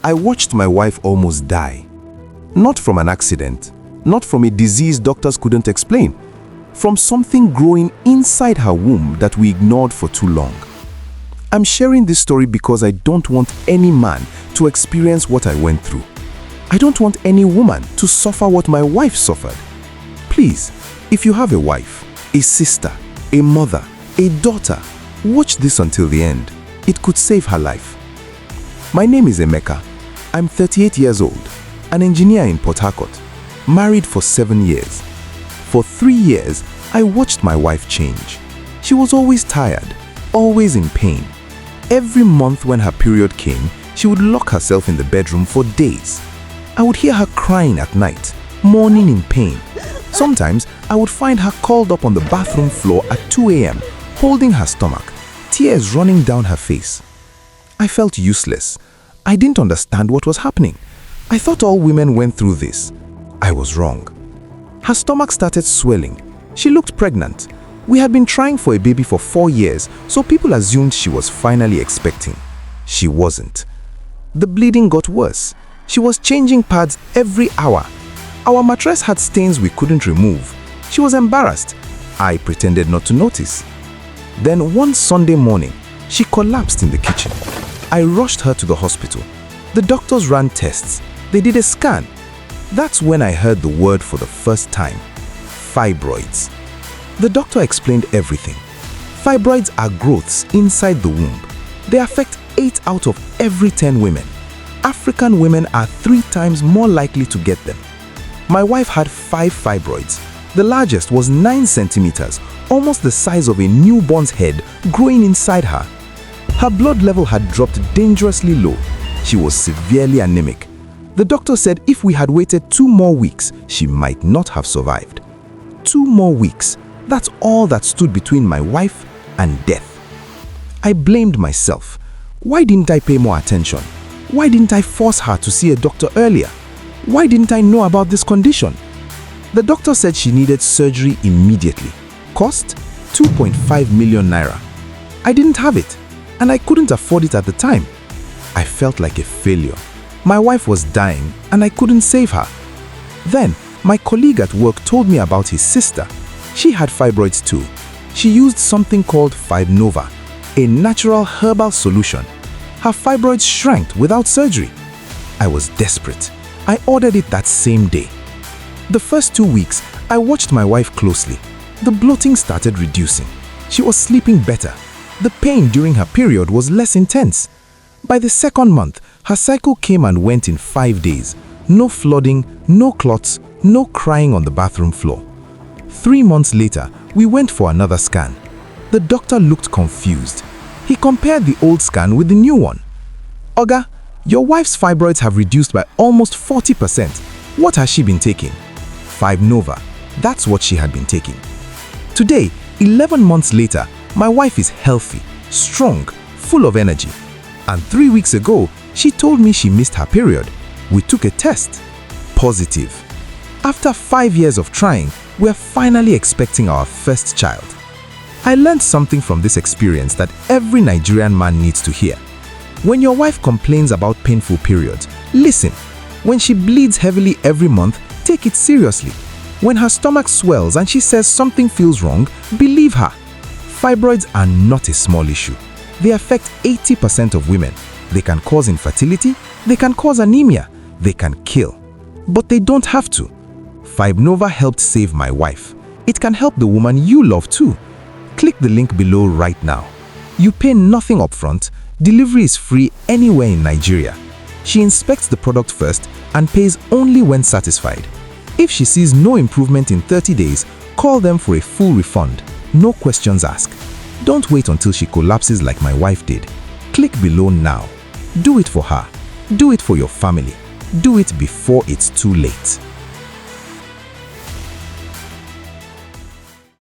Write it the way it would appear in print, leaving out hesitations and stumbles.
I watched my wife almost die. Not from an accident, not from a disease doctors couldn't explain, from something growing inside her womb that we ignored for too long. I'm sharing this story because I don't want any man to experience what I went through. I don't want any woman to suffer what my wife suffered. Please, if you have a wife, a sister, a mother, a daughter, watch this until the end. It could save her life. My name is Emeka. I'm 38 years old, an engineer in Port Harcourt, married for 7 years. For 3 years, I watched my wife change. She was always tired, always in pain. Every month when her period came, she would lock herself in the bedroom for days. I would hear her crying at night, moaning in pain. Sometimes I would find her curled up on the bathroom floor at 2 a.m., holding her stomach, tears running down her face. I felt useless. I didn't understand what was happening. I thought all women went through this. I was wrong. Her stomach started swelling. She looked pregnant. We had been trying for a baby for 4 years, so people assumed she was finally expecting. She wasn't. The bleeding got worse. She was changing pads every hour. Our mattress had stains we couldn't remove. She was embarrassed. I pretended not to notice. Then one Sunday morning, she collapsed in the kitchen. I rushed her to the hospital. The doctors ran tests. They did a scan. That's when I heard the word for the first time: fibroids. The doctor explained everything. Fibroids are growths inside the womb. They affect 8 out of every 10 women. African women are 3 times more likely to get them. My wife had 5 fibroids. The largest was 9 centimeters, almost the size of a newborn's head, growing inside her. Her blood level had dropped dangerously low. She was severely anemic. The doctor said if we had waited 2 more weeks, she might not have survived. 2 more weeks. That's all that stood between my wife and death. I blamed myself. Why didn't I pay more attention? Why didn't I force her to see a doctor earlier? Why didn't I know about this condition? The doctor said she needed surgery immediately. Cost? 2.5 million naira. I didn't have it, and I couldn't afford it at the time. I felt like a failure. My wife was dying, and I couldn't save her. Then, my colleague at work told me about his sister. She had fibroids too. She used something called Fibnova, a natural herbal solution. Her fibroids shrank without surgery. I was desperate. I ordered it that same day. The first 2 weeks, I watched my wife closely. The bloating started reducing. She was sleeping better. The pain during her period was less intense. By the 2nd month, her cycle came and went in 5 days. No flooding, no clots, no crying on the bathroom floor. 3 months later, we went for another scan. The doctor looked confused. He compared the old scan with the new one. "Oga, your wife's fibroids have reduced by almost 40%. What has she been taking?" Fibnova. That's what she had been taking. Today, 11 months later, my wife is healthy, strong, full of energy. And 3 weeks ago, she told me she missed her period. We took a test. Positive. After 5 years of trying, we're finally expecting our first child. I learned something from this experience that every Nigerian man needs to hear. When your wife complains about painful periods, listen. When she bleeds heavily every month, take it seriously. When her stomach swells and she says something feels wrong, believe her. Fibroids are not a small issue. They affect 80% of women. They can cause infertility, they can cause anemia, they can kill. But they don't have to. Fibnova helped save my wife. It can help the woman you love too. Click the link below right now. You pay nothing upfront. Delivery is free anywhere in Nigeria. She inspects the product first and pays only when satisfied. If she sees no improvement in 30 days, call them for a full refund. No questions asked. Don't wait until she collapses like my wife did. Click below now. Do it for her. Do it for your family. Do it before it's too late.